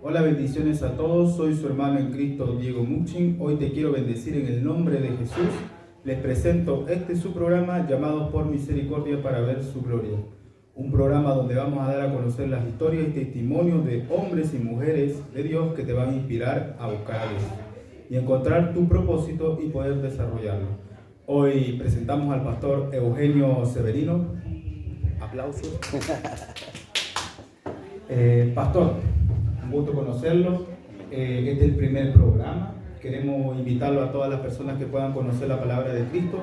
Hola, bendiciones a todos. Soy su hermano en Cristo, Diego Muchin. Hoy te quiero bendecir en el nombre de Jesús. Les presento su programa llamado Por Misericordia para ver su gloria. Un programa donde vamos a dar a conocer las historias y testimonios de hombres y mujeres de Dios que te van a inspirar a buscar a Dios y encontrar tu propósito y poder desarrollarlo. Hoy presentamos al pastor Eugenio Severino. Aplausos. Pastor, un gusto conocerlo. Este es el primer programa. Queremos invitarlo a todas las personas que puedan conocer la palabra de Cristo.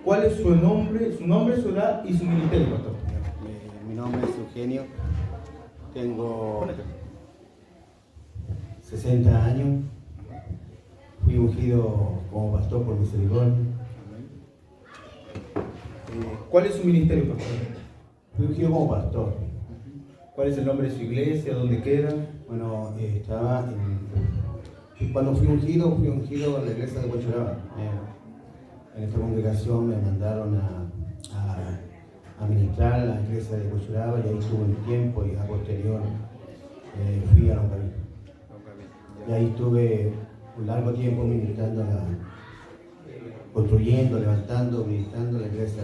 ¿Cuál es su nombre, su edad y su ministerio, pastor? Mi nombre es Eugenio. Tengo 60 años. Fui ungido como pastor por misericordia. ¿Cuál es su ministerio, pastor? Fui ungido como pastor. ¿Cuál es el nombre de su iglesia? ¿Dónde queda? Bueno, cuando fui ungido en la iglesia de Huachuraba. En esta congregación me mandaron a ministrar a la iglesia de Huachuraba y ahí estuve un tiempo y a posterior fui a Longaví. Y ahí estuve un largo tiempo ministrando, construyendo, levantando, ministrando la iglesia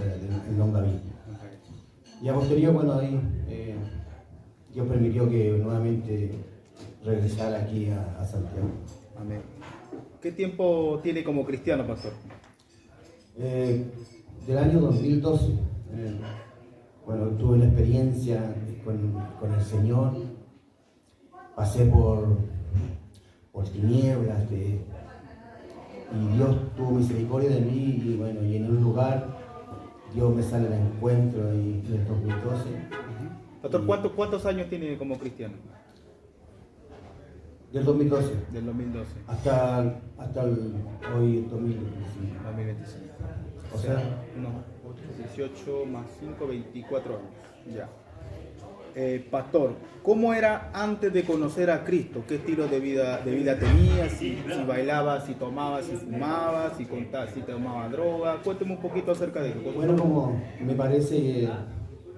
en Longaví. Y a posterior, bueno, ahí Dios permitió que nuevamente regresara aquí a Santiago. Amén. ¿Qué tiempo tiene como cristiano, pastor? Del año 2012. Bueno, tuve una experiencia con el Señor. Pasé por tinieblas y Dios tuvo misericordia de mí y bueno, y en un lugar Dios me sale al encuentro y en el 2012. Pastor, ¿cuántos años tiene como cristiano? Del 2012. Del 2012. Hasta hoy 2025. 2025. O sea, no, 18 más 5, 24 años. Ya. Pastor, ¿cómo era antes de conocer a Cristo? ¿Qué estilo de vida tenía? Si bailaba, si tomaba, si fumaba, si tomaba droga. Cuénteme un poquito acerca de eso. Bueno, como me parece que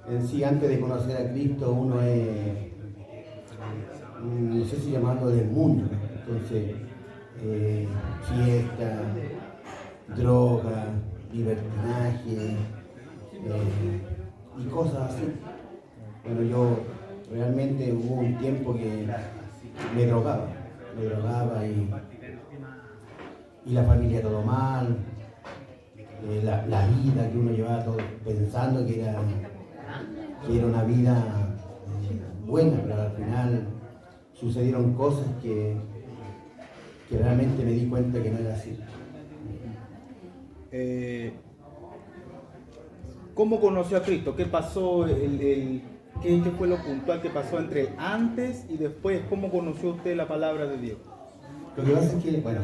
en sí antes de conocer a Cristo uno es, no sé si llamarlo del mundo, entonces fiesta, droga, libertinaje y cosas así. Bueno, yo realmente hubo un tiempo que me drogaba y la familia todo mal, la vida que uno llevaba todo pensando que era una vida buena, pero al final sucedieron cosas que realmente me di cuenta que no era así. ¿Cómo conoció a Cristo? ¿Qué pasó? ¿Qué fue lo puntual que pasó entre antes y después? ¿Cómo conoció usted la palabra de Dios? Lo que pasa es que, bueno,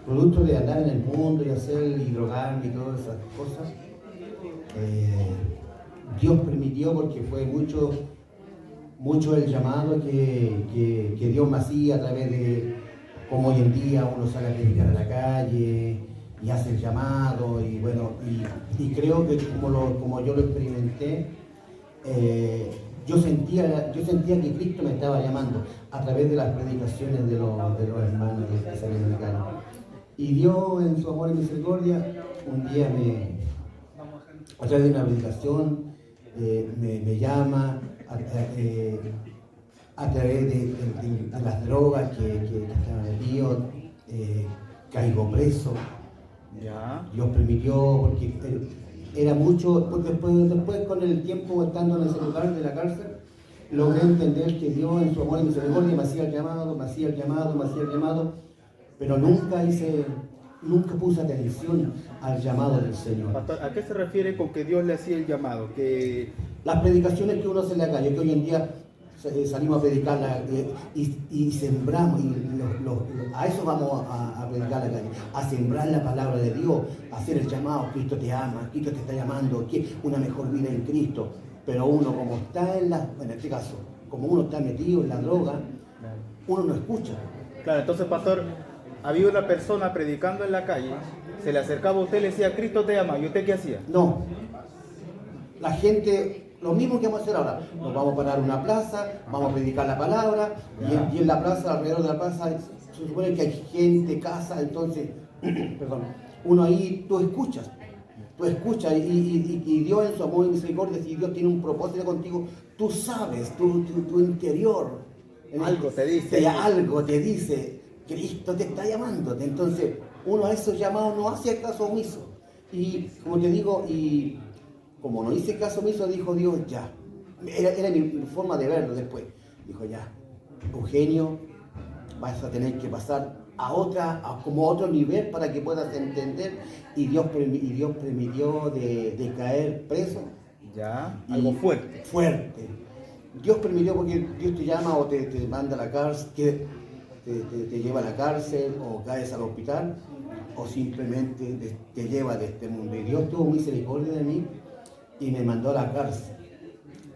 producto de andar en el mundo y hacer y drogarme y todas esas cosas, Dios permitió, porque fue mucho el llamado que Dios me hacía a través de cómo hoy en día uno sale a predicar a la calle y hace el llamado y bueno, y creo que como yo lo experimenté, yo sentía que Cristo me estaba llamando a través de las predicaciones de los hermanos que salían de acá. Y Dios en su amor y misericordia un día a través de una predicación me llama a través de las drogas que estaban metidos, caigo preso. Ya. Dios permitió, porque era mucho, porque después con el tiempo estando en ese lugar de la cárcel, logré entender que Dios en su amor y misericordia me hacía el llamado, pero nunca puse atención al llamado del Señor. Pastor, ¿a qué se refiere con que Dios le hacía el llamado? Que Las predicaciones que uno hace en la calle, que hoy en día salimos a predicar y sembramos, y a eso vamos a predicar la calle, a sembrar la palabra de Dios, a hacer el llamado, Cristo te ama, Cristo te está llamando, que una mejor vida en Cristo. Pero uno como está en este caso, como uno está metido en la droga, uno no escucha. Claro, entonces, pastor, había una persona predicando en la calle, se le acercaba a usted y le decía, Cristo te ama, ¿y usted qué hacía? No. La gente lo mismo que vamos a hacer ahora. Nos vamos a parar en una plaza, vamos a predicar la palabra, y en la plaza, alrededor de la plaza, se supone que hay gente, casa, entonces, perdón, uno ahí, tú escuchas y Dios en su amor y misericordia, si Dios tiene un propósito contigo, tú sabes, tu interior, Algo te dice. algo te dice, Cristo te está llamándote. Entonces, uno a esos llamados no hace caso omiso. Y como te digo, y como no hice caso omiso, dijo Dios, ya. Era mi forma de verlo después. Dijo, ya, Eugenio, vas a tener que pasar como a otro nivel para que puedas entender. Y Dios permitió de caer preso. Ya, algo fuerte. Fuerte. Dios permitió porque Dios te llama o te manda a la cárcel, te lleva a la cárcel o caes al hospital o simplemente te lleva de este mundo. Y Dios tuvo misericordia de mí y me mandó a la cárcel.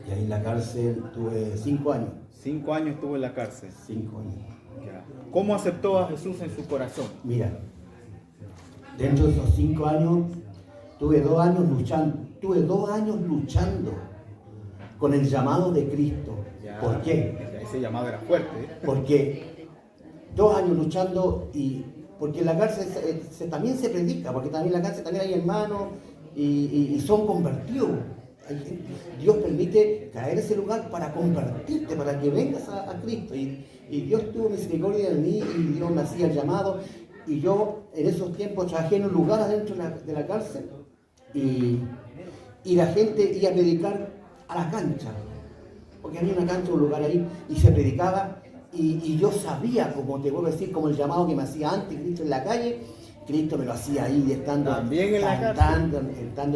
Y ahí en la cárcel tuve 5 años. 5 años estuvo en la cárcel. 5 años. Ya. ¿Cómo aceptó a Jesús en su corazón? Mira, dentro de esos 5 años tuve 2 años luchando. Tuve 2 años luchando con el llamado de Cristo. Ya. ¿Por qué? Ese llamado era fuerte. Porque 2 años luchando porque en la cárcel también se predica, porque también en la cárcel también hay hermanos y son convertidos. Dios permite caer ese lugar para convertirte, para que vengas a Cristo. Y Dios tuvo misericordia de mí y Dios me hacía el llamado. Y yo en esos tiempos trabajé en un lugar adentro de la cárcel y la gente iba a predicar a la cancha, porque había una cancha, un lugar ahí, y se predicaba. Y yo sabía, como te vuelvo a decir, como el llamado que me hacía antes Cristo en la calle, Cristo me lo hacía ahí, estando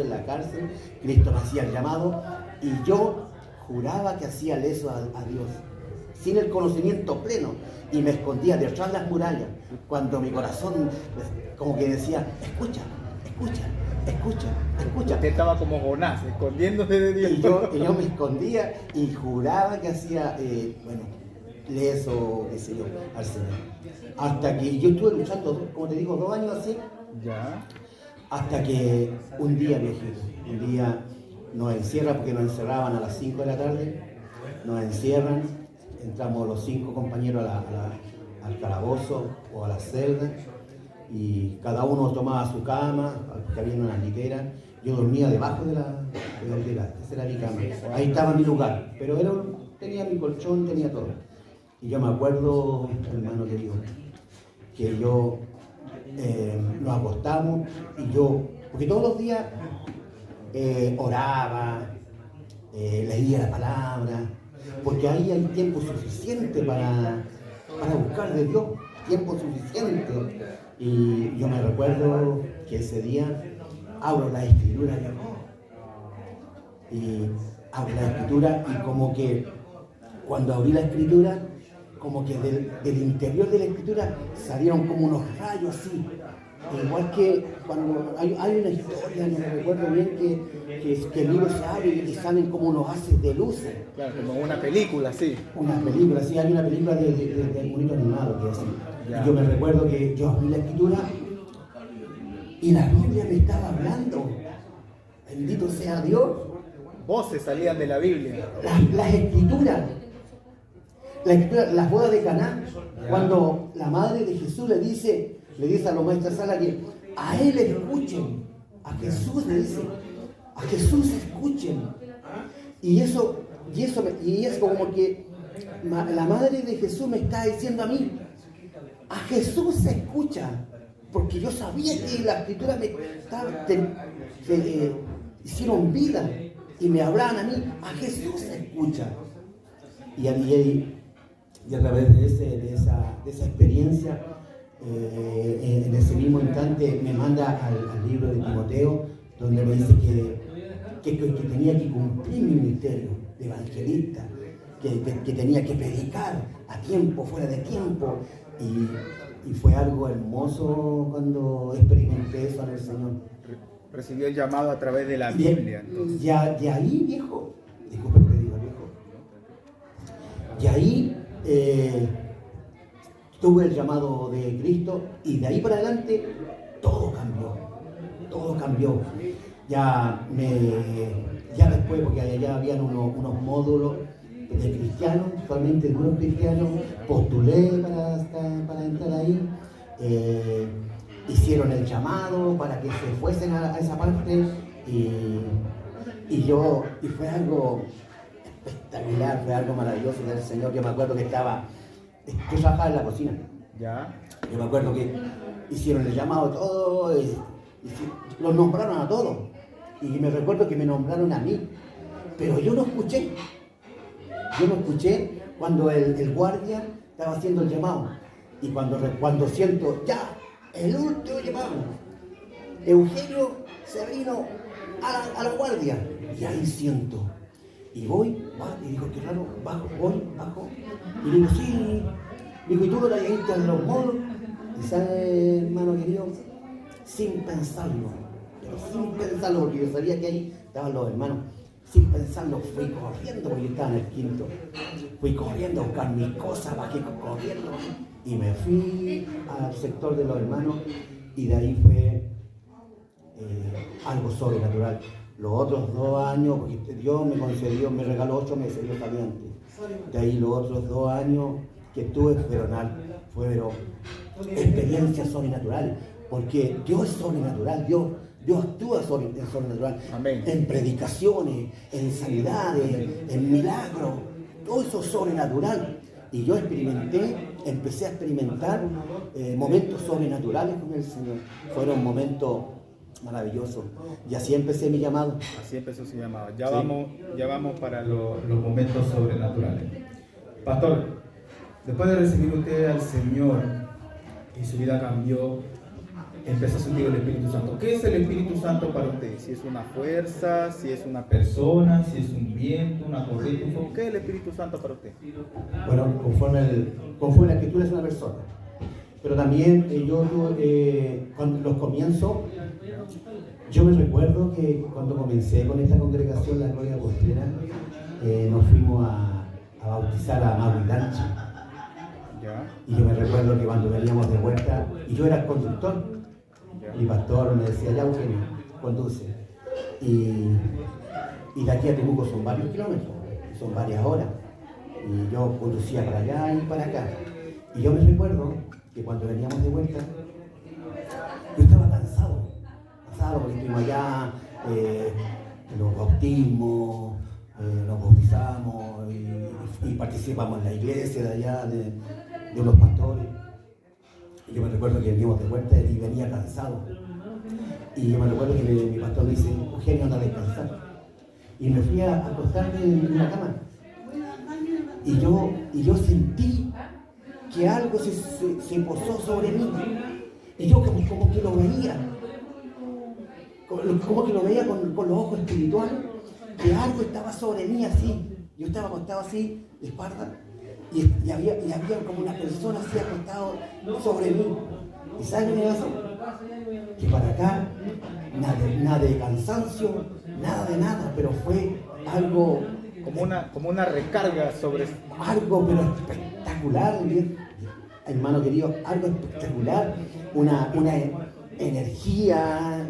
en la cárcel, Cristo me hacía el llamado, y yo juraba que hacía eso a Dios, sin el conocimiento pleno, y me escondía detrás de las murallas, cuando mi corazón como que decía, escucha. Usted estaba como Jonás, escondiéndose de Dios. Y yo me escondía y juraba que hacía, eso, qué sé yo, al Señor. Hasta que yo estuve luchando, como te digo, 2 años así. Ya. Hasta que un día, viejito, nos encierran, porque nos encerraban a las 5 de la tarde, nos encierran, entramos los 5 compañeros al calabozo o a la celda, y cada uno tomaba su cama, que había una litera. Yo dormía debajo de la litera, esa era mi cama. Ahí estaba mi lugar, pero tenía mi colchón, tenía todo. Y yo me acuerdo, hermano querido, que yo nos acostamos y porque todos los días oraba, leía la palabra, porque ahí hay tiempo suficiente para buscar de Dios, tiempo suficiente. Y yo me recuerdo que ese día abro la escritura, y como que cuando abrí la escritura, como que del interior de la escritura salieron como unos rayos así, igual que cuando hay una historia, no me recuerdo bien, que el libro se abre y salen como unos haces de luces. Claro, como una película, sí. Una película, sí, hay una película de bonito animado que es así. Ya. Y yo me recuerdo que yo abrí la escritura y la Biblia me estaba hablando. Bendito sea Dios. Voces salían de la Biblia. Las escrituras, las bodas de Caná, cuando la madre de Jesús le dice a los maestros de sala que a él escuchen, a Jesús le dice, a Jesús escuchen. Y es como que la madre de Jesús me está diciendo a mí, a Jesús se escucha, porque yo sabía que la escritura hicieron vida y me hablaban a mí, a Jesús se escucha. Y a través de esa experiencia, en ese mismo instante me manda al libro de Timoteo, donde me dice que tenía que cumplir mi ministerio de evangelista, que tenía que predicar a tiempo, fuera de tiempo, y fue algo hermoso cuando experimenté eso en el Señor. Recibió el llamado a través de la Biblia. Entonces. De ahí, viejo, disculpe que te diga, viejo, y ahí tuve el llamado de Cristo, y de ahí para adelante todo cambió. Ya Ya después, porque allá habían unos módulos de cristianos, solamente de unos cristianos, postulé para entrar ahí. Hicieron el llamado para que se fuesen a esa parte y fue algo espectacular, fue algo maravilloso del Señor. Yo me acuerdo que yo trabajaba en la cocina. ¿Ya? Yo me acuerdo que hicieron el llamado todo, los nombraron a todos. Y me recuerdo que me nombraron a mí, pero yo no escuché. Yo no escuché cuando el guardia estaba haciendo el llamado. Y cuando siento, ya, el último llamado, Eugenio Cerrino a la guardia. Y ahí siento. Y voy, y digo, qué raro, bajo. Y digo, sí. Digo, ¿y tú no te ido a los módulos? Y sale, hermano querido, sin pensarlo, porque yo sabía que ahí estaban los hermanos. Sin pensarlo, fui corriendo, porque yo estaba en el quinto. Fui corriendo a buscar mis cosas, bajé corriendo. Y me fui al sector de los hermanos, y de ahí fue algo sobrenatural. Los otros 2 años, porque Dios me regaló 8 meses, yo sabía antes. De ahí los otros 2 años que estuve fueron experiencias sobrenaturales, porque Dios es sobrenatural, Dios actúa en sobrenatural. Amén. En predicaciones, en sanidades, en milagros, todo eso es sobrenatural. Y yo empecé a experimentar momentos sobrenaturales con el Señor. Fueron momentos maravillosos. Y así empecé mi llamado. Así empezó su llamado. Sí. Ya vamos para los momentos sobrenaturales. Pastor, después de recibir usted al Señor y su vida cambió, empezó a sentir el Espíritu Santo. ¿Qué es el Espíritu Santo para usted? Si es una fuerza, si es una Persona, si es un viento, una corriente, un fuego. ¿Qué es el Espíritu Santo para usted? Bueno, conforme la Escritura es una persona. Pero también cuando los comienzos, yo me recuerdo que cuando comencé con esta congregación, la Gloria Postrera, nos fuimos a bautizar a Maui Lanchi. ¿Ya? Y yo me recuerdo que cuando veníamos de vuelta, y yo era el conductor, mi pastor me decía, ya Eugenio, conduce. Y de aquí a Temuco son varios kilómetros, son varias horas. Y yo conducía para allá y para acá. Y yo me recuerdo que cuando veníamos de vuelta, yo estaba cansado porque estuvimos allá, en los bautismos, nos bautizamos y participamos en la iglesia de allá, de los pastores. Y yo me recuerdo que veníamos de vuelta y venía cansado. Y yo me recuerdo que mi pastor me dice, Eugenio, anda a descansar. Y me fui a acostarme en la cama. Y yo sentí que algo se posó sobre mí. Y yo como que lo veía. Como que lo veía con los ojos espirituales. Que algo estaba sobre mí así. Yo estaba acostado así, de espalda. Y había como una persona así acostado sobre mí. ¿Y saben qué me hace? Que para acá, nada de cansancio, nada de nada, pero fue algo... Como una recarga sobre... Algo pero espectacular, hermano querido, algo espectacular, una energía,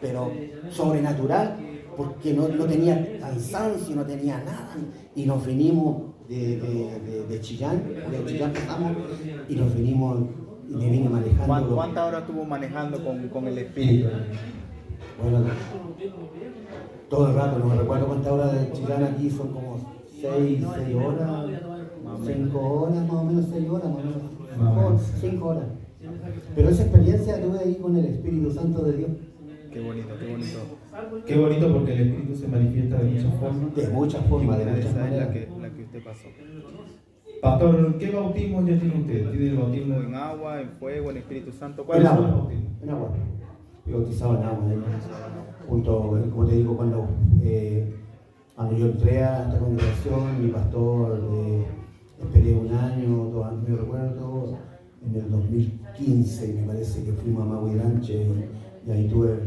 pero sobrenatural, porque no tenía cansancio, no tenía nada, y nos vinimos de Chillán, pasamos, y nos vinimos, y me vine manejando. ¿Cuántas horas estuvo manejando con el Espíritu? Bueno, todo el rato, no me recuerdo cuántas horas de Chillán aquí, son como 6 horas, 5 horas, más o menos 6 horas, más o menos 5 horas. Pero esa experiencia tuve ahí con el Espíritu Santo de Dios. Qué bonito, qué bonito. Qué bonito porque el Espíritu se manifiesta de muchas formas. De muchas formas, de muchas Esa es maneras. la que usted pasó. Pastor, ¿qué bautismo ya tiene usted? ¿Tiene el bautismo En agua, en fuego, en Espíritu Santo. En ¿Cuáles son los agua, bautismos? en agua. Fui bautizado en agua. Junto, como te digo, cuando yo entré a esta congregación, mi pastor, esperé 1 año, 2 años, me recuerdo, en el 2015 me parece que fuimos a Maui Lanche y ahí tuve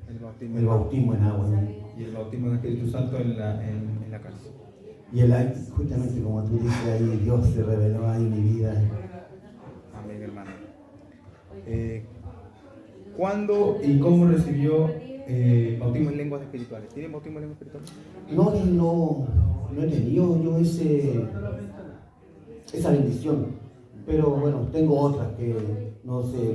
el bautismo en agua. Y el bautismo en Espíritu Santo en la cárcel. Y justamente como tú dices ahí, Dios se reveló ahí en mi vida. Amén, hermano. ¿Cuándo y cómo recibió Bautismo en lenguas espirituales. ¿Tienen bautismo en lenguas espirituales? No he tenido yo esa bendición, pero bueno, tengo otras que no sé,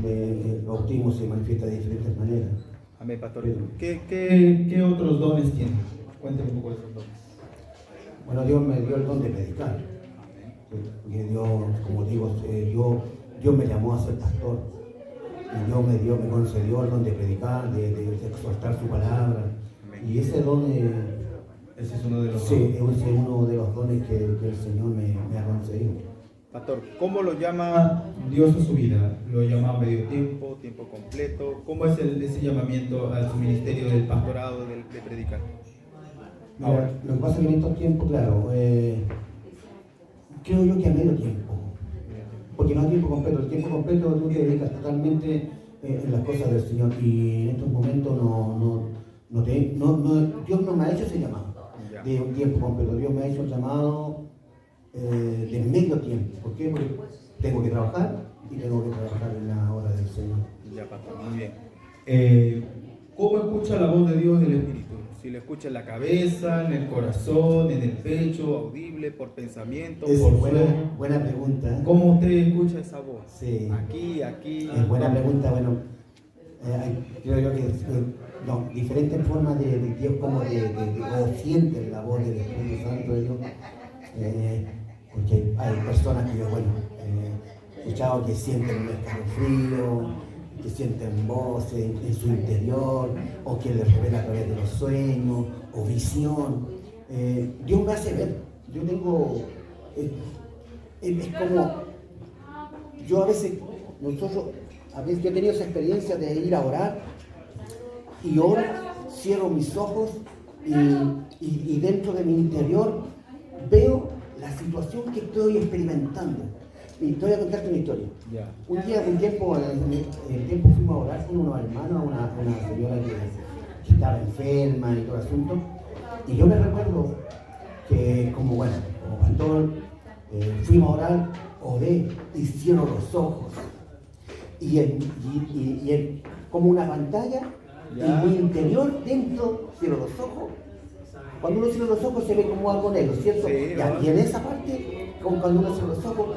el bautismo se manifiesta de diferentes maneras. Amén, pastor. ¿Qué otros dones tiene? Cuéntame un poco de esos dones. Bueno, Dios me dio el don de predicar. Porque Dios, como digo, Dios me llamó a ser pastor. Y Dios me concedió el don de predicar, de exhortar su palabra. Y ese don, Ese es uno de los sí, dones. ese es uno de los dones que el Señor me ha concedido. Pastor, ¿cómo lo llama Dios a su vida? ¿Lo llama a medio tiempo? tiempo completo? ¿Cómo es ese llamamiento a su ministerio del pastorado? Pastorado de predicar. Mira, lo que pasa es que en estos tiempos, claro, creo yo que a medio tiempo. Porque no a tiempo completo. El tiempo completo tú te dedicas totalmente en las cosas del Señor. Y en estos momentos Dios no me ha hecho ese llamado de un tiempo completo. Dios me ha hecho un llamado de medio tiempo. ¿Por qué? Porque tengo que trabajar y tengo que trabajar en la hora del Señor. Ya, pastor, muy bien. ¿Cómo escucha la voz de Dios del Espíritu? Si lo escucha en la cabeza, en el corazón, en el pecho, Audible, por pensamiento, Es por buena pregunta. ¿cómo usted escucha? escucha esa voz. Sí. Aquí. Es buena pregunta. Bueno, creo yo que diferentes formas de Dios, como o sienten la voz del Espíritu Santo de Dios. Porque hay personas que yo, he escuchado que sienten un escalofrío, que sienten voces en su interior, o que les revela a través de los sueños, o visión. Dios me hace ver. Yo tengo, es como, yo a veces yo he tenido esa experiencia de ir a orar, y oro, cierro mis ojos, y dentro de mi interior veo la situación que estoy experimentando. Y te voy a contarte una historia. Ya. Un tiempo fuimos a orar con unos hermanos, una señora que estaba enferma y todo el asunto. Y yo me recuerdo que como pastor, fuimos a orar, oré y cierro los ojos. Y como una pantalla, Ya. en mi interior, dentro, cierro los ojos. Cuando uno cierra los ojos se ve como algo negro, ¿cierto? Sí, ¿verdad? Y en esa parte, como cuando uno cierra los ojos,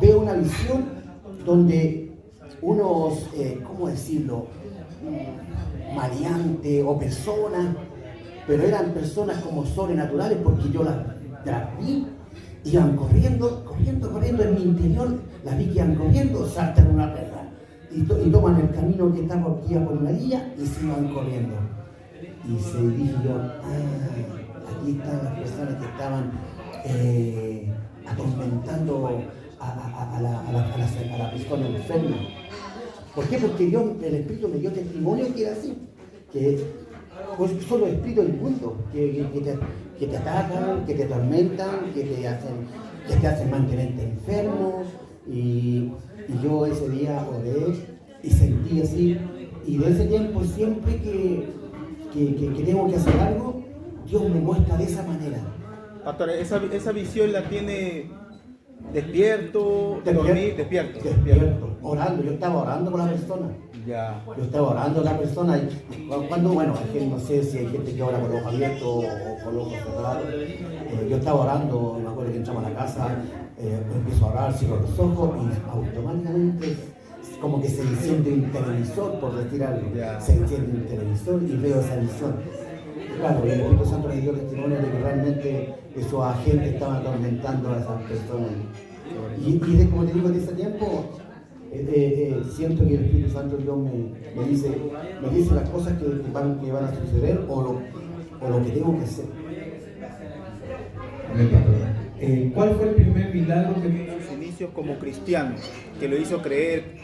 veo una visión donde unos, ¿cómo decirlo? Maleantes o personas, pero eran personas como sobrenaturales, porque yo las vi, iban corriendo en mi interior, las vi que iban corriendo, saltan una perra y toman el camino que estaba aquí por una vía y se iban corriendo. Y se dije yo, aquí están las personas que estaban atormentando a la persona enferma. ¿Por qué? Porque el Espíritu me dio testimonio que era así, que pues, son los espíritus del mundo que te atacan, que te atormentan, que te hacen mantenerte enfermo. Y yo ese día oré y sentí así, y de ese tiempo siempre que tengo que hacer algo, Dios me muestra de esa manera. Pastor, esa visión la tiene despierto, dormir, despierto. Orando. Yo estaba orando con la persona. Ya. Yo estaba orando con la persona y cuando, hay gente, no sé si hay gente que ora con los ojos abiertos o con los ojos cerrados. Yo estaba orando, me acuerdo que entramos a la casa, empiezo a orar, cierro los ojos y automáticamente como que se enciende un televisor, por decir algo. Ya. Se enciende un televisor y veo esa visión. Claro, y el Espíritu Santo me dio testimonio de que realmente esos agentes estaban atormentando a esas personas. Y como te digo, de ese tiempo, siento que el Espíritu Santo Dios me dice las cosas que van a suceder o lo que tengo que hacer. Amén, pastor. ¿Cuál fue el primer milagro que vio? Sus inicios como cristiano, que lo hizo creer,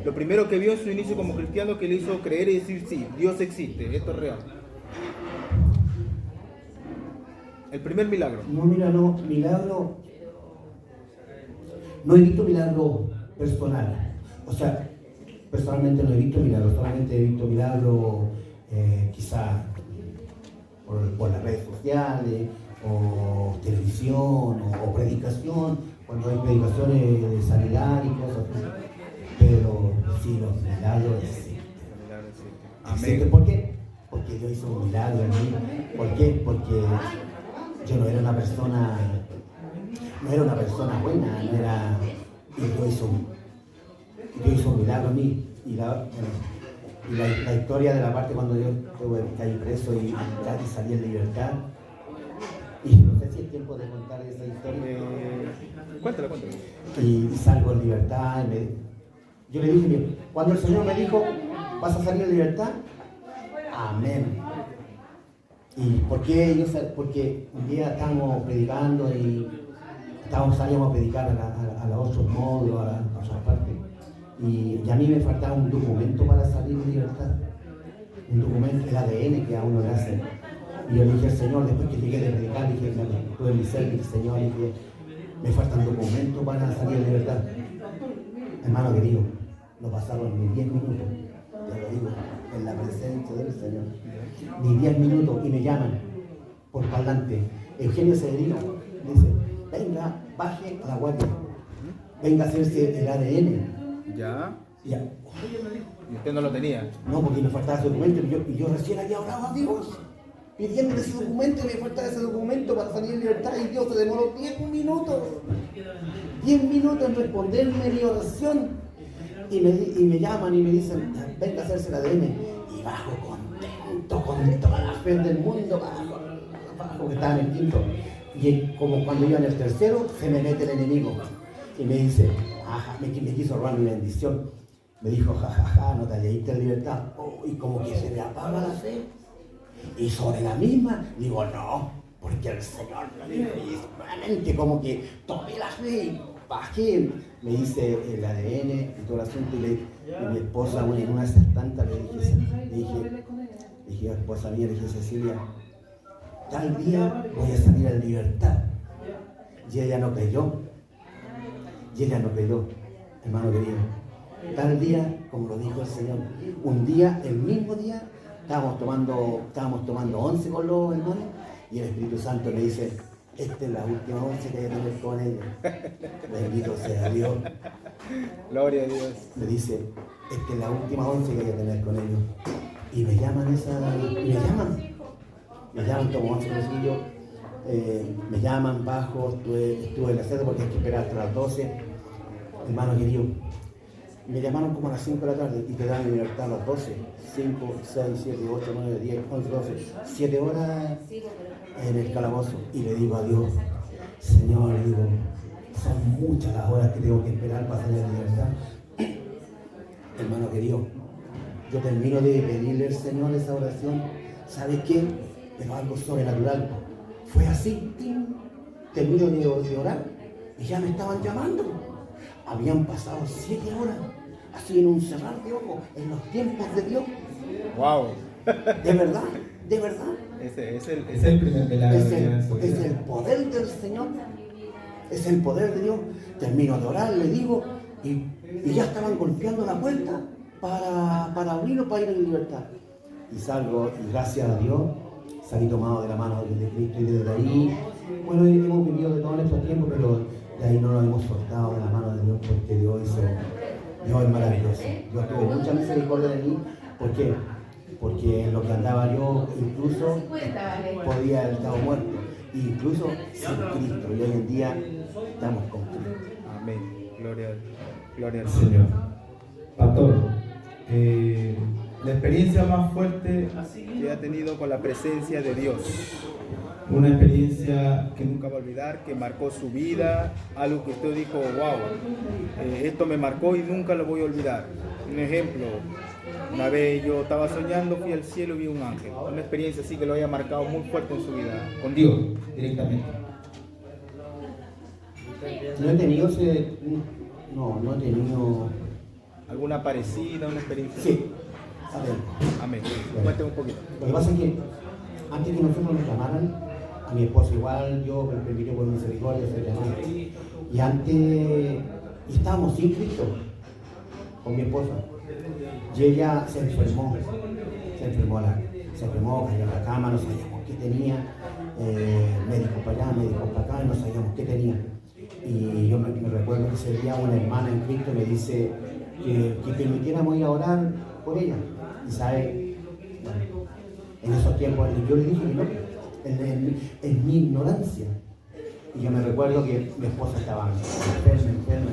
lo primero que vio en su inicio como cristiano, que le hizo creer y decir, sí, Dios existe, esto es real. El primer milagro. Milagro. No he visto milagro personal. O sea, personalmente no he visto milagro, solamente he visto milagro quizás por las redes sociales, o televisión, o predicación, cuando hay predicaciones de sanidad y cosas así. Pero sí, los milagros existen. Amén. ¿Por qué? Porque Dios hizo un milagro en mí. ¿Por qué? Porque yo no era una persona buena, no era, y Dios hizo un milagro en mí. Y la historia de la parte cuando yo caí preso y salí en libertad. Y no sé si es tiempo de contar esa historia. Cuéntala. Y salgo en libertad. Yo le dije, cuando el Señor me dijo, ¿vas a salir en libertad? Amén. ¿Y por qué? Porque un día estábamos predicando y salíamos a predicar a los otros módulos, a otras partes. Y a mí me faltaba un documento para salir en libertad. Un documento, el ADN que a uno le hacen. Y yo le dije al Señor, después que llegué de predicar, dije, tuve mi ser, dije, Señor, dije, me falta un documento para salir en libertad. Hermano querido, no pasaron ni 10 minutos, ya lo digo, en la presencia del Señor. Ni 10 minutos y me llaman por parlante. Eugenio Severino dice, venga, baje a la guardia, venga a hacerse el ADN. Ya. Ya. ¿Y usted no lo tenía? No, porque me faltaba ese documento y yo recién había orado a Dios pidiéndole ese documento y me faltaba ese documento para salir en libertad y Dios se demoró 10 minutos. 10 minutos en responderme mi oración y me llaman y me dicen, venga a hacerse el ADN. Y bajo contento, con toda la fe del mundo, bajo que estaba en el quinto. Y como cuando iba en el tercero, se me mete el enemigo y me dice, me quiso robar mi bendición. Me dijo, jajaja, no te leíste en libertad. Y como que se me apaga la fe. Y sobre la misma, digo, no, porque el Señor me dijo, y solamente como que tomé la fe y bajé. Me hice el ADN y todo el asunto. Y mi esposa, en una de esas tantas, le dije, esposa mía, le dije, Cecilia, tal día voy a salir en libertad. Y ella no creyó. Hermano querido. Tal día, como lo dijo el Señor, un día, el mismo día, estábamos tomando 11 con los hermanos y el Espíritu Santo me dice, esta es la última 11 que voy a tener con ellos. Bendito sea Dios. Gloria a Dios. Me dice, esta es la última 11 que voy a tener con ellos. Y me llaman como 11 conocillos, me llaman, bajo, estuve en la sede porque hay que esperar hasta las 12. Hermano querido, me llamaron como a las 5 de la tarde y te dan libertad a las 12, 5, 6, 7, 8, 9, 10, 11, 12, 7 horas en el calabozo. Y le digo a Dios, Señor, le digo, son muchas las horas que tengo que esperar para salir de libertad. Hermano querido, yo termino de pedirle al Señor esa oración, ¿sabes qué? Pero algo sobrenatural. Fue así, termino de orar y ya me estaban llamando. Habían pasado 7 horas, así en un cerrar de ojos, en los tiempos de Dios. ¡Wow! De verdad. Es el primer milagro. Es el poder del Señor. Es el poder de Dios. Termino de orar, le digo, y ya estaban golpeando la puerta para abrirlo, para ir en libertad. Y salgo, y gracias a Dios, salí tomado de la mano de Cristo y desde ahí, bueno, hemos vivido de todos estos tiempos, pero de ahí no nos hemos soltado de la mano de Dios porque Dios es maravilloso. Dios tuvo mucha misericordia de mí. ¿Por qué? Porque en lo que andaba yo incluso podía haber estado muerto, incluso sin Cristo. Y hoy en día estamos con Cristo. Amén. Gloria al Señor. Señor. Pastor, la experiencia más fuerte, Que ha tenido con la presencia de Dios. una experiencia Que nunca va a olvidar, que marcó su vida, algo que usted dijo, wow, esto me marcó y nunca lo voy a olvidar. Un ejemplo, una vez yo estaba soñando, fui al cielo y vi un ángel. Una experiencia así que lo haya marcado muy fuerte en su vida. con Dios directamente. No he tenido no he tenido. ¿Alguna parecida, una experiencia? Sí, a ver. Amén. Cuéntame un poquito. Lo que pasa es que antes que nosotros nos llamaran, a mi esposa igual, yo me permití por misericordia ser llamado. Y antes estábamos sin Cristo con mi esposa. Y ella se enfermó, cayó en la cama, no sabíamos qué tenía, médicos para allá, médicos para acá, no sabíamos qué tenía. Y yo me recuerdo que ese día una hermana en Cristo me dice que permitiéramos ir a orar por ella. Y sabe, En esos tiempos yo le dije que no, en mi ignorancia. Y yo me recuerdo que mi esposa estaba enferma.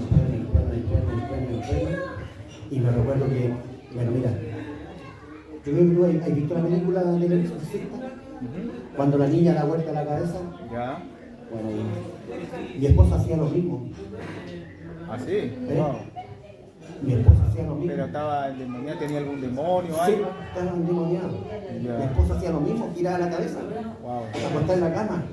Y me recuerdo que, bueno, mira, yo creo que tú has visto la película de El Exorcista, cuando la niña da vuelta a la cabeza. Ya. Bueno, y mi esposa hacía lo mismo. ¿Así? ¿Eh? Wow. Mi esposa hacía lo mismo. Pero estaba endemoniado, tenía algún demonio o Sí, algo. estaba endemoniado. Ya. Mi esposa hacía lo mismo, tiraba la cabeza, Wow. acostada en la cama.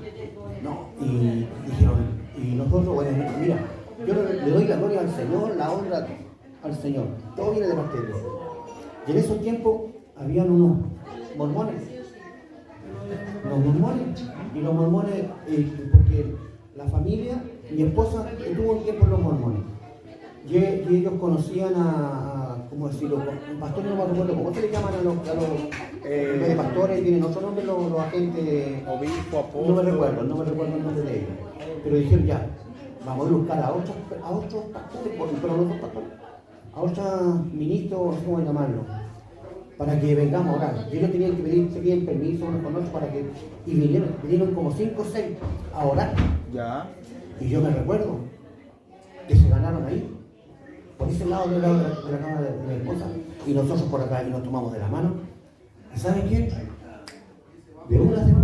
No, y dijeron, y nosotros, bueno, mira, yo le doy la gloria al Señor, la honra al Señor. Todo viene de parte de Dios. Y en esos tiempos habían unos mormones. Y los mormones, porque la familia, mi esposa estuvo un tiempo en los mormones. Y ellos conocían ¿cómo decirlo? Un pastor, no me recuerdo, ¿cómo se le llaman a los en vez de pastores? Tienen otro nombre los agentes. Obispo, apóstol. No me recuerdo el nombre de ellos. Pero dijeron ya, vamos a buscar a otros pastores, pero no son pastores, a otros ministros, no sé cómo llamarlo, para que vengamos a orar. Y ellos tenían que pedir permiso unos con otros para que. Y vinieron como 5 o 6 a orar. Ya. Y yo me recuerdo que se ganaron ahí, por ese lado de la cama de mi esposa, y nosotros por acá, y nos tomamos de la mano. ¿Y saben quién? De una se fue.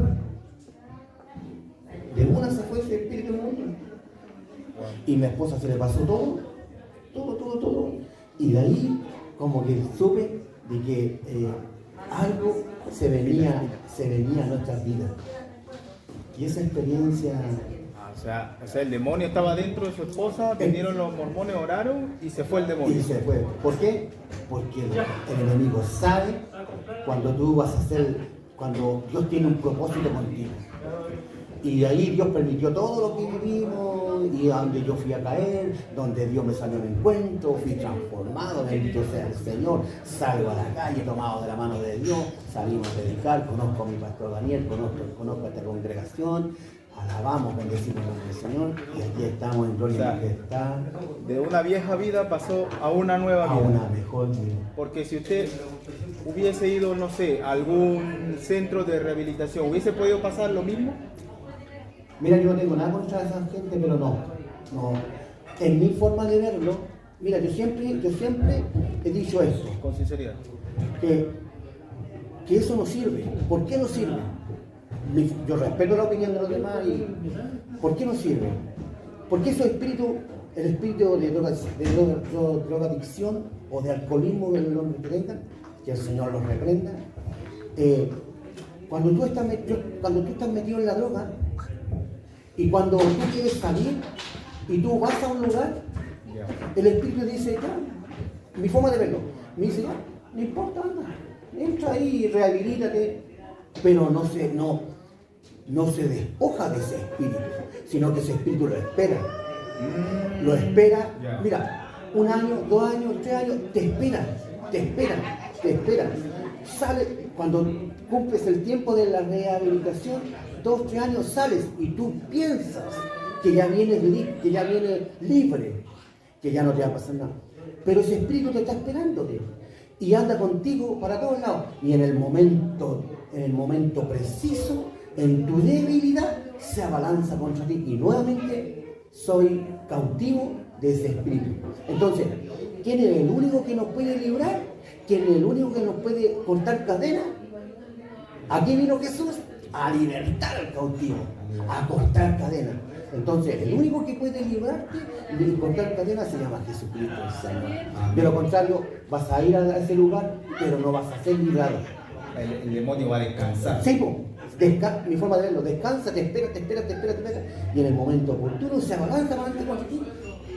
De una se fue ese espíritu del mundo. Y mi esposa se le pasó todo. Y de ahí, como que supe de que algo se venía a nuestras vidas. Y esa experiencia. O sea, el demonio estaba dentro de su esposa, vinieron los mormones, oraron y se fue el demonio. Y se fue. ¿Por qué? Porque el enemigo sabe cuando tú vas a hacer, cuando Dios tiene un propósito contigo. Y de ahí Dios permitió todo lo que vivimos, y a donde yo fui a caer, donde Dios me salió en encuentro, fui transformado, bendito sea el Señor, salgo a la calle tomado de la mano de Dios, salimos a predicar, conozco a mi pastor Daniel, conozco a esta congregación, alabamos, bendecimos el nombre del Señor, y aquí estamos en gloria y majestad. De una vieja vida pasó a una nueva vida. A una mejor vida. Porque si usted hubiese ido, no sé, a algún centro de rehabilitación, ¿hubiese podido pasar lo mismo? Mira, yo no tengo nada contra esa gente, pero no. En mi forma de verlo, mira, yo siempre he dicho esto, Con sinceridad. que eso no sirve. ¿Por qué no sirve? Yo respeto la opinión de los demás y ¿por qué no sirve? Porque ese espíritu, el espíritu de drogadicción o de alcoholismo del hombre que tengan, que el Señor los reprenda, cuando tú estás metido en la droga y cuando tú quieres salir y tú vas a un lugar, el espíritu dice, ya, mi forma de verlo, me dice, ya, no importa, anda, entra ahí, rehabilítate, pero no se despoja de ese espíritu, sino que ese espíritu lo espera. Lo espera, mira, 1 año, 2 años, 3 años, te esperan. Sale, cuando cumples el tiempo de la rehabilitación, 2, 3 años sales y tú piensas que ya vienes libre, que ya no te va a pasar nada. Pero ese espíritu te está esperándote y anda contigo para todos lados. Y en el momento preciso, en tu debilidad, se abalanza contra ti y nuevamente soy cautivo de ese espíritu. Entonces, ¿quién es el único que nos puede librar? ¿Quién es el único que nos puede cortar cadenas? Aquí vino Jesús a libertar al cautivo, a cortar cadenas. Entonces, el único que puede librarte de cortar cadenas se llama Jesucristo el Señor. De lo contrario, vas a ir a ese lugar, pero no vas a ser librado. El demonio va a descansar. Sí, mi forma de verlo, descansa, te espera, y en el momento oportuno se abalanza contra ti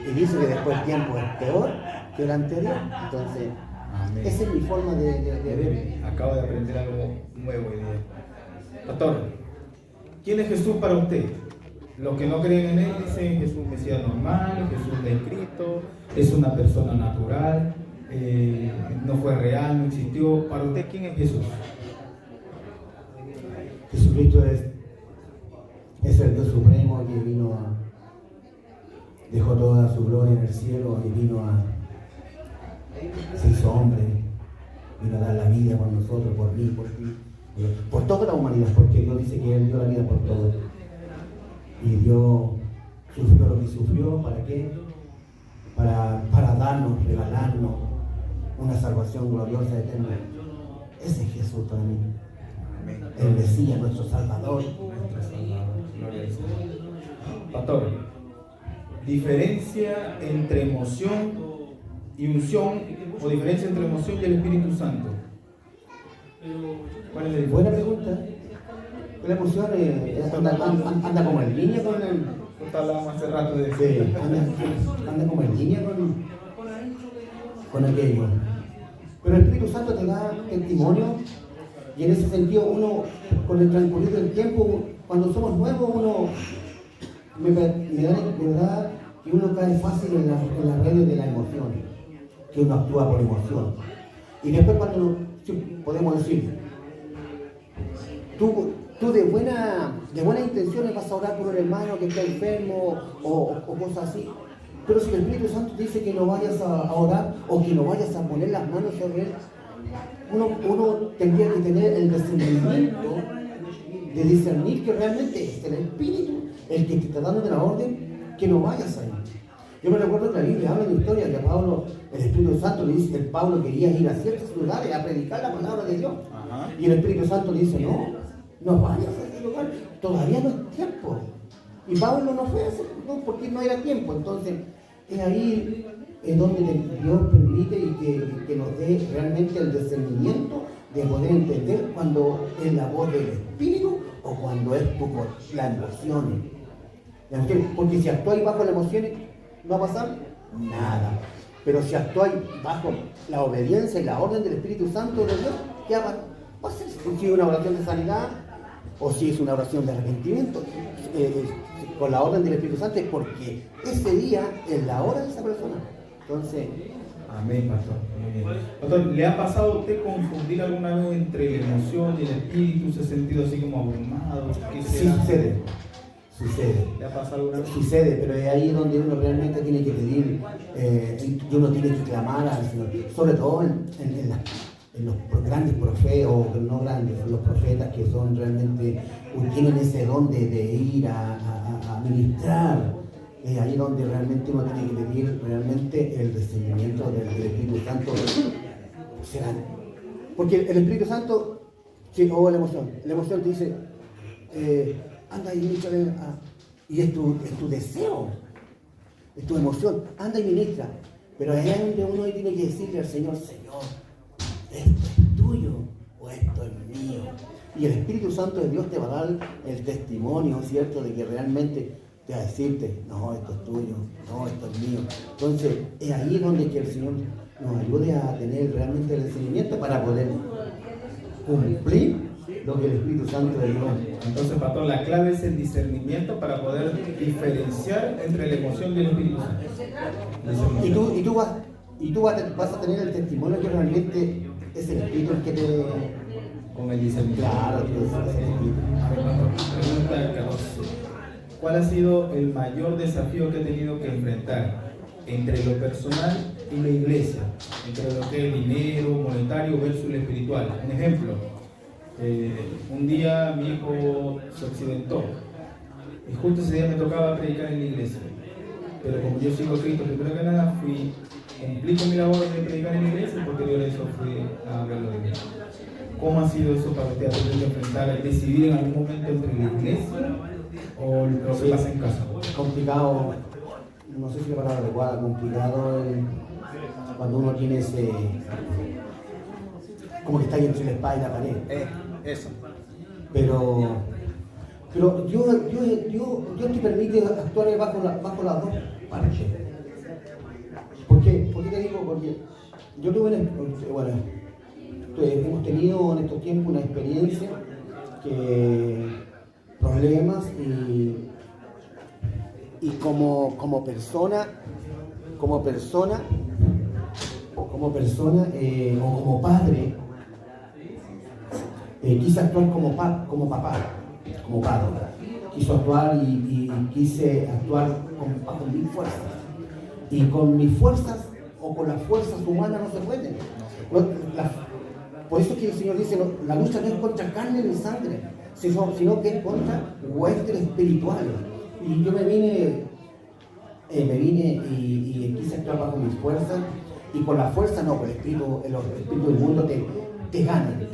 y dice que después el tiempo es peor que el anterior. Entonces, amén. Esa es mi forma de ver. Acabo de aprender algo nuevo hoy día. Pastor, ¿quién es Jesús para usted? Los que no creen en él dicen Jesús Mesías normal, Jesús de Cristo, es una persona natural, no fue real, no existió. Para usted, ¿quién es Jesús? Jesucristo es el Dios supremo que dejó toda su gloria en el cielo y se hizo hombre, vino a dar la vida por nosotros, por mí, por ti. por toda la humanidad, porque Dios dice que Él dio la vida por todos. Y Dios sufrió lo que sufrió, ¿para qué? Para darnos, regalarnos una salvación gloriosa y eterna. Ese es Jesús para mí. El Mesías, nuestro Salvador. Gloria al Señor. Pastor, diferencia entre emoción y unción, o diferencia entre emoción y el Espíritu Santo. ¿Cuál es la diferencia? Buena pregunta. La emoción anda como en línea con el... Nosotros hablábamos hace rato de eso. Sí, anda como en línea con aquello. Pero el Espíritu Santo te da testimonio, y en ese sentido uno, con el transcurrir del tiempo, cuando somos nuevos, uno me da que uno cae fácil en las redes de la emoción, que uno actúa por emoción. Y después cuando podemos decir, tú de buenas intenciones vas a orar por un hermano que está enfermo o cosas así. Pero si el Espíritu Santo dice que no vayas a orar o que no vayas a poner las manos sobre él, uno tendría que tener el discernimiento de discernir que realmente es el Espíritu el que te está dando la orden que no vayas ahí. Yo me recuerdo que la Biblia habla de la historia que a Pablo, el Espíritu Santo le dice que Pablo quería ir a ciertos lugares a predicar la palabra de Dios. Ajá. Y el Espíritu Santo le dice, no vayas a ese lugar, todavía no es tiempo. Y Pablo no fue a ese lugar porque no era tiempo. Entonces, es ahí donde Dios permite y que nos dé realmente el discernimiento de poder entender cuando es la voz del Espíritu o cuando es las emociones. Porque si actuáis bajo las emociones, no va a pasar nada. Pero si actuáis bajo la obediencia y la orden del Espíritu Santo de Dios, ¿qué va a ser? Si es una oración de sanidad o si es una oración de arrepentimiento, con la orden del Espíritu Santo, es porque ese día es la hora de esa persona. Entonces, amén, pastor. Muy bien. Pastor, ¿le ha pasado a usted confundir alguna vez entre la emoción y el espíritu? ¿Se ha sentido así como abrumado? Sí, sucede. ¿Le ha pasado alguna vez? Sucede, pero es ahí donde uno realmente tiene que pedir, y uno tiene que clamar al Señor, sobre todo en los grandes profetas, o no grandes, los profetas que son realmente, tienen ese don de ir a ministrar. Es ahí donde realmente uno tiene que pedir realmente el discernimiento del Espíritu Santo. Porque el Espíritu Santo, o la emoción te dice, anda y ministra, y es tu deseo, es tu emoción, anda y ministra. Pero es donde uno tiene que decirle al Señor, Señor, esto es tuyo o esto es mío. Y el Espíritu Santo de Dios te va a dar el testimonio, ¿cierto?, de que realmente te va a decirte, no, esto es tuyo, no, esto es mío. Entonces, es ahí donde que el Señor nos ayude a tener realmente el discernimiento para poder cumplir lo que el Espíritu Santo de Dios. Entonces, pastor, la clave es el discernimiento para poder diferenciar entre la emoción y el Espíritu Santo. Y tú vas a tener el testimonio que realmente es el Espíritu el que te... Con el discernimiento. Claro, que es el Espíritu. Pregunta 14. ¿Cuál ha sido el mayor desafío que ha tenido que enfrentar entre lo personal y la iglesia? Entre lo que es dinero, monetario versus lo espiritual. Un ejemplo, un día mi hijo se accidentó y justo ese día me tocaba predicar en la iglesia. Pero como yo sigo a Cristo, primero que nada cumplí con mi labor de predicar en la iglesia y posterior a eso fui a hablarlo de Dios. ¿Cómo ha sido eso para usted? ¿Ha tenido que enfrentar, decidir en algún momento entre la iglesia o lo que pasa en casa? Complicado, no sé si la palabra adecuada, complicado cuando uno tiene ese, como que está ahí entre la espada y la pared. Eso. Pero Dios te permite actuar bajo las dos partes. ¿Por qué te digo? Porque yo hemos tenido en estos tiempos una experiencia problemas y como persona o como padre, quise actuar como papá, como padre. Quiso actuar y quise actuar bajo mis fuerzas. Y con mis fuerzas o con las fuerzas humanas no se puede. Por eso que el Señor dice, no, la lucha no es contra carne ni sangre, sino que es contra huestes espirituales. Y yo me vine y quise actuar bajo mis fuerzas, y con la fuerza no, con el espíritu del mundo te ganan,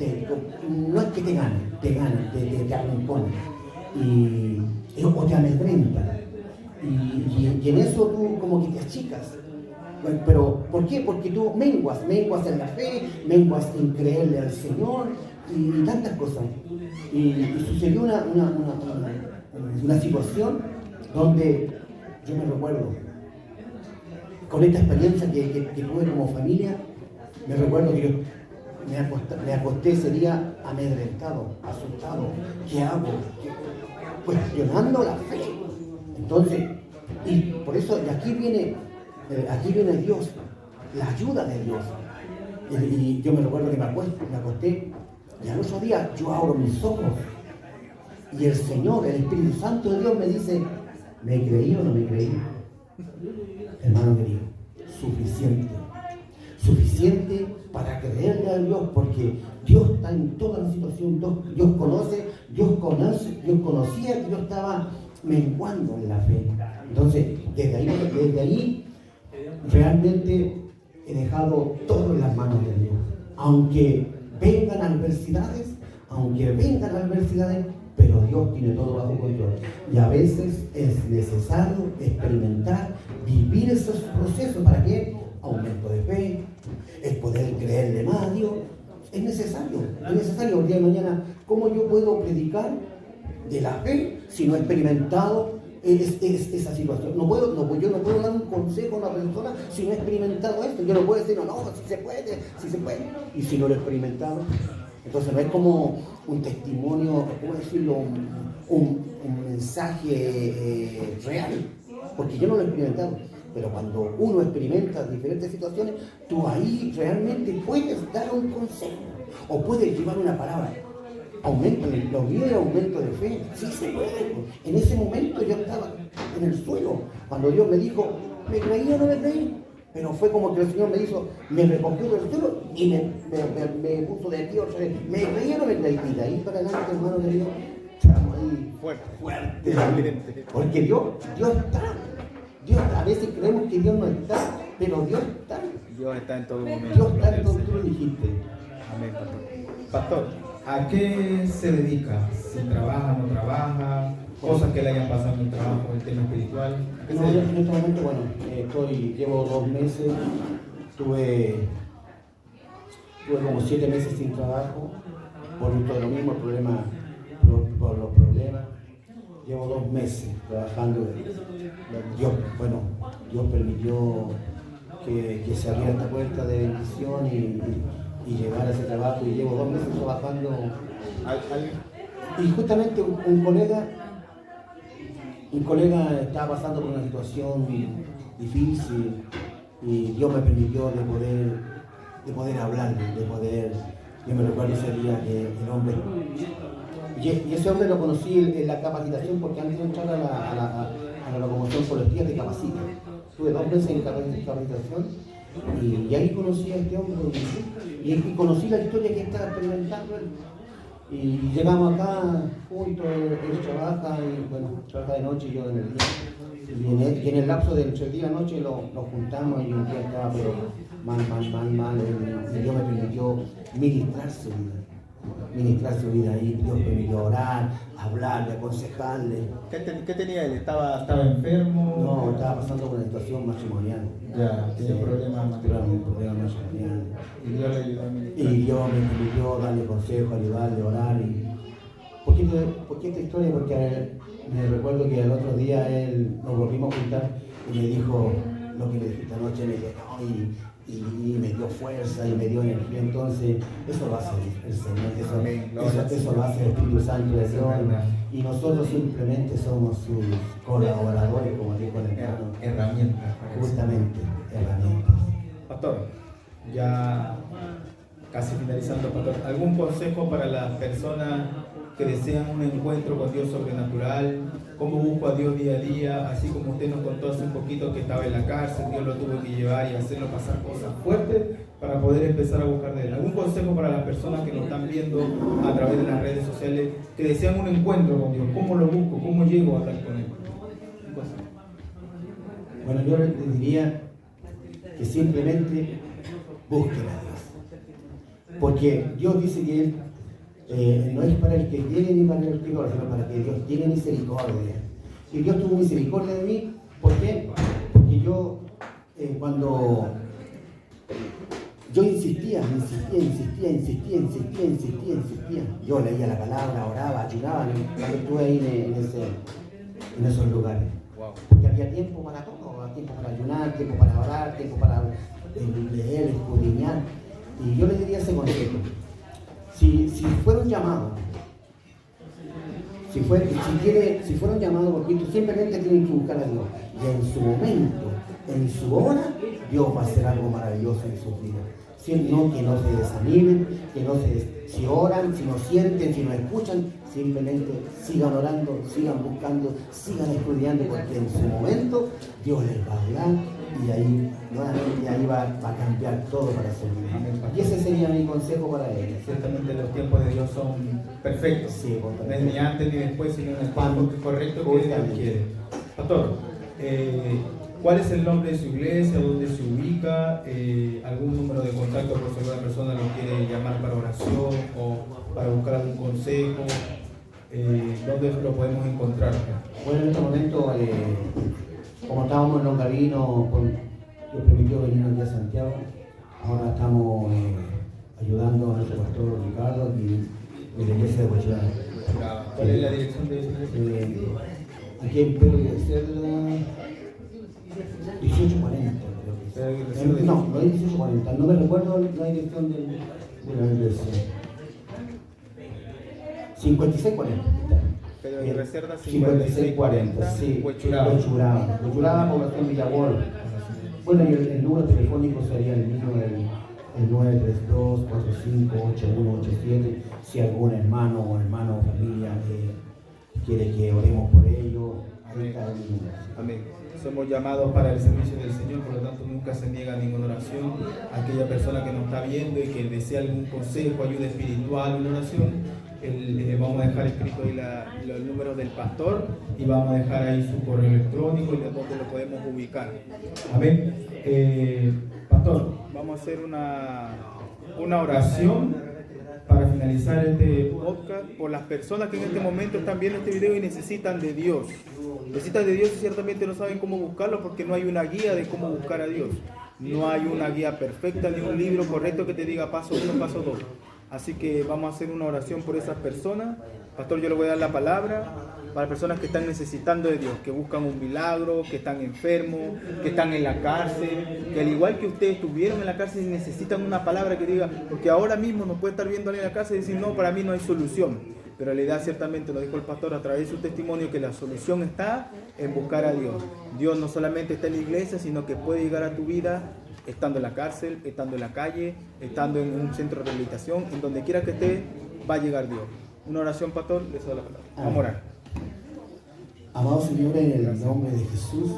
no es que te ganen, te arrinconan, o te amedrentan, y en eso tú como que te achicas. Pero, ¿por qué? Porque tú menguas en la fe, menguas en creerle al Señor y tantas cosas. Y sucedió una situación donde yo me recuerdo, con esta experiencia que tuve como familia, me recuerdo que yo me acosté ese día amedrentado, asustado. ¿Qué hago? Cuestionando la fe. Entonces, y por eso, y aquí viene Dios, la ayuda de Dios. Y yo me recuerdo que me acosté, y al otro día yo abro mis ojos, y el Señor, el Espíritu Santo de Dios me dice, ¿me creí o no me creí? Hermano querido, suficiente para creerle a Dios, porque Dios está en toda la situación. Dios conocía que yo estaba menguando en la fe. Entonces, desde ahí realmente he dejado todo en las manos de Dios. Aunque vengan adversidades, pero Dios tiene todo bajo control. Y a veces es necesario experimentar, vivir esos procesos. ¿Para qué? Aumento de fe, el poder creerle más a Dios. Es necesario. El día de mañana, ¿cómo yo puedo predicar de la fe si no he experimentado esa situación? Yo no puedo dar un consejo a una persona si no he experimentado esto. Yo no puedo decir, no, si se puede. Y si no lo he experimentado, entonces no es como un testimonio, ¿cómo decirlo? Un mensaje real, porque yo no lo he experimentado. Pero cuando uno experimenta diferentes situaciones, tú ahí realmente puedes dar un consejo o puedes llevar una palabra. Aumento de fe, sí se puede. En ese momento yo estaba en el suelo, cuando Dios me dijo, ¿me creí o no me creí? Pero fue como que el Señor me recogió del suelo y me puso de aquí otra vez. ¿Me creí o no me creí? Y de ahí para adelante, hermano de Dios, estamos ahí fuerte. Porque Dios está. A veces creemos que Dios no está, pero Dios está. Dios está en todo momento. Dios está en todo, tú lo dijiste. Amén, pastor. ¿A qué se dedica? ¿Si trabaja, no trabaja? Cosas que le hayan pasado en el trabajo, el tema espiritual. No, yo en este momento, bueno, llevo 2 meses, tuve como 7 meses sin trabajo, por lo mismo, por los problemas. Llevo 2 meses trabajando. Dios permitió que se abriera esta puerta de bendición y llegar a ese trabajo, y llevo 2 meses trabajando. Y justamente un colega estaba pasando por una situación difícil, y Dios me permitió de poder hablarle, yo me recuerdo ese día que el hombre, y ese hombre lo conocí en la capacitación, porque antes de entrar a la locomoción colectiva te capacitan. Tuve 2 meses en capacitación, y ahí conocí a este hombre, y conocí la historia que estaba experimentando él. Y llegamos acá juntos, él trabaja, y bueno, trabaja de noche y yo en el día. Y en el lapso del día y noche lo juntamos, y un día estaba pero mal, y Dios me permitió ministrar su vida ahí. Dios me permitió orar, hablarle, aconsejarle. ¿Qué tenía él? ¿Estaba enfermo? No, estaba pasando por una situación matrimonial. Ya, tenía problemas matrimoniales. Y Dios le ayudó a mí. Y Dios me permitió darle consejos, ayudarle, orar. ¿Por qué esta historia? Porque me recuerdo que el otro día nos volvimos a juntar y me dijo lo que le dijiste anoche, me llenó y me dio fuerza y me dio energía. Entonces, eso lo hace el Señor, eso lo hace el Espíritu Santo de Dios. Y nosotros simplemente somos sus colaboradores, como dijo el hermano. Herramientas. Justamente, herramientas. Pastor, ya casi finalizando, pastor, ¿algún consejo para las personas que desean un encuentro con Dios sobrenatural, cómo busco a Dios día a día, así como usted nos contó hace un poquito que estaba en la cárcel, Dios lo tuvo que llevar y hacerlo pasar cosas fuertes para poder empezar a buscar de Él. ¿Algún consejo para las personas que nos están viendo a través de las redes sociales, que desean un encuentro con Dios? ¿Cómo lo busco? ¿Cómo llego a estar con Él? Bueno, yo les diría que simplemente busquen a Dios. Porque Dios dice que Él no es para el que tiene ni para el que corre, sino para que Dios tiene misericordia. Y Dios tuvo misericordia de mí. ¿Por qué? Porque yo, cuando yo insistía, yo leía la palabra, oraba, ayunaba, cuando estuve ahí en esos lugares. Porque había tiempo para todo, tiempo para ayunar, tiempo para orar, tiempo para leer, escudriñar. Y yo les diría ese consejo. Si fueron llamados, si fueron llamados por Cristo, simplemente tienen que buscar a Dios. Y en su momento, en su hora, Dios va a hacer algo maravilloso en sus vidas. No, que no se desanimen, si oran, si no sienten, si no escuchan, simplemente sigan orando, sigan buscando, sigan estudiando, porque en su momento Dios les va a hablar y ahí va a cambiar todo para su vida. Y ese sería mi consejo para ellos. Ciertamente los tiempos de Dios son perfectos. Sí, no es ni antes ni después, sino en el tiempo correcto que Dios quiere. Pastor, ¿cuál es el nombre de su iglesia? ¿Dónde se ubica? ¿Algún número de contacto por si alguna persona lo quiere llamar para oración o para buscar algún consejo? ¿Dónde lo podemos encontrar? Bueno, en este momento, como estábamos en Longarino, Dios permitió venir aquí a Santiago. Ahora estamos ayudando a nuestro pastor Ricardo y la iglesia de Huachuraba. ¿Cuál es la dirección de esa iglesia? Aquí en Pedro de Cerda, 1840, creo que es. No es 1840, no me recuerdo la dirección de la iglesia. 5640. Pedro de Reserva 5640, sí. Huachuraba, población Villagol. Bueno, y el número telefónico sería el mismo, el 932-458187. Si algún hermano o familia quiere que oremos por ello, ahí está el número. Amén. Somos llamados para el servicio del Señor, por lo tanto nunca se niega ninguna oración. Aquella persona que nos está viendo y que desea algún consejo, ayuda espiritual, una oración, vamos a dejar escrito ahí los números del pastor y vamos a dejar ahí su correo electrónico y donde lo podemos ubicar. Amén. Pastor, vamos a hacer una oración para finalizar este podcast por las personas que en este momento están viendo este video y necesitan de Dios. Necesitan de Dios y ciertamente no saben cómo buscarlo porque no hay una guía de cómo buscar a Dios. No hay una guía perfecta ni un libro correcto que te diga paso 1, paso 2. Así que vamos a hacer una oración por esas personas. Pastor, yo le voy a dar la palabra para personas que están necesitando de Dios, que buscan un milagro, que están enfermos, que están en la cárcel, que al igual que ustedes estuvieron en la cárcel y necesitan una palabra que diga, porque ahora mismo nos puede estar viendo en la cárcel y decir, no, para mí no hay solución. Pero la idea ciertamente, lo dijo el pastor a través de su testimonio, que la solución está en buscar a Dios. Dios no solamente está en la iglesia, sino que puede llegar a tu vida estando en la cárcel, estando en la calle, estando en un centro de rehabilitación, en donde quiera que esté, va a llegar Dios. Una oración, pastor, les doy la palabra. Vamos a orar. Amado Señor, en el nombre de Jesús,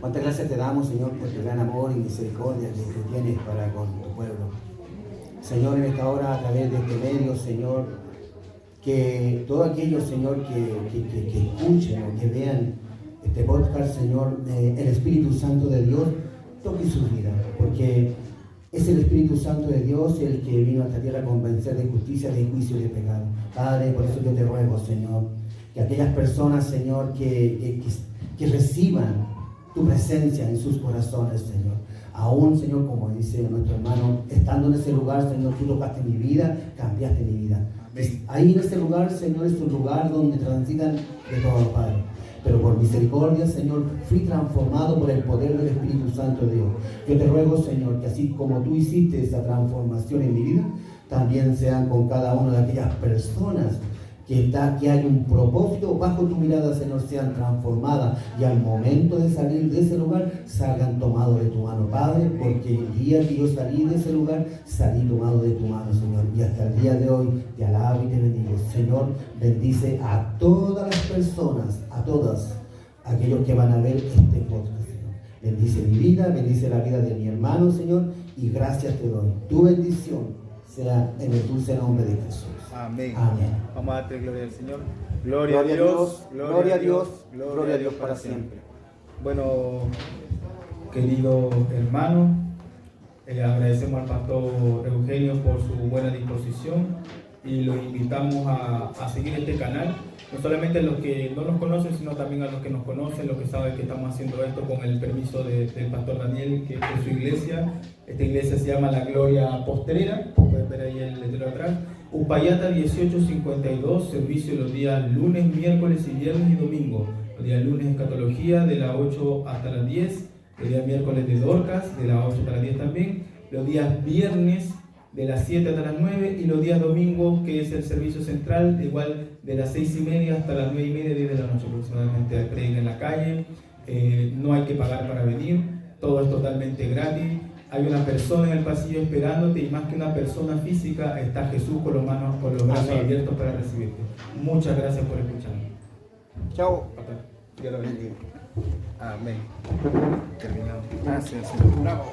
cuántas gracias te damos, Señor, por tu gran amor y misericordia que tú tienes para con tu pueblo. Señor, en esta hora, a través de este medio, Señor, que todos aquellos, Señor, que escuchen o que vean este podcast, Señor, el Espíritu Santo de Dios toque sus vidas, porque es el Espíritu Santo de Dios el que vino a esta tierra a convencer de justicia, de juicio y de pecado. Padre, por eso yo te ruego, Señor, que aquellas personas, Señor, que reciban tu presencia en sus corazones, Señor. Aún, Señor, como dice nuestro hermano, estando en ese lugar, Señor, tú tocaste mi vida, cambiaste mi vida. Ahí en ese lugar, Señor, es un lugar donde transitan de todo, Padre. Pero por misericordia, Señor, fui transformado por el poder del Espíritu Santo de Dios. Yo te ruego, Señor, que así como tú hiciste esa transformación en mi vida, también sean con cada una de aquellas personas que hay un propósito bajo tu mirada, Señor, sean transformadas y al momento de salir de ese lugar salgan tomados de tu mano, Padre, porque el día que yo salí de ese lugar, salí tomado de tu mano, Señor, y hasta el día de hoy te alabo y te bendigo. Señor, bendice a todas las personas, a todas aquellos que van a ver este podcast, Señor. Bendice mi vida, bendice la vida de mi hermano, Señor, y gracias te doy. Tu bendición sea en el dulce nombre de Jesús. Amén. Amén. Vamos a darle gloria al Señor. Gloria a Dios, gloria a Dios, gloria a Dios para siempre. Bueno, Querido hermano, agradecemos al pastor Eugenio por su buena disposición y los invitamos a seguir este canal, no solamente a los que no nos conocen, sino también a los que nos conocen, los que saben que estamos haciendo esto con el permiso del pastor Daniel, que es su iglesia. Esta iglesia se llama La Gloria Postrera, pueden ver ahí el letrero atrás. Upayata 1852, servicio los días lunes, miércoles y viernes y domingo. Los días lunes escatología de las 8 hasta las 10, los días miércoles de Dorcas de las 8 hasta las 10 también, los días viernes de las 7 hasta las 9 y los días domingos, que es el servicio central, igual de las 6:30 hasta las 9:30, 10 de la noche aproximadamente. Hay predica en la calle, no hay que pagar para venir, todo es totalmente gratis. Hay una persona en el pasillo esperándote y más que una persona física está Jesús con los brazos abiertos para recibirte. Muchas gracias por escucharme. Chao. Dios lo bendiga. Amén. Terminamos. Gracias. Bravo.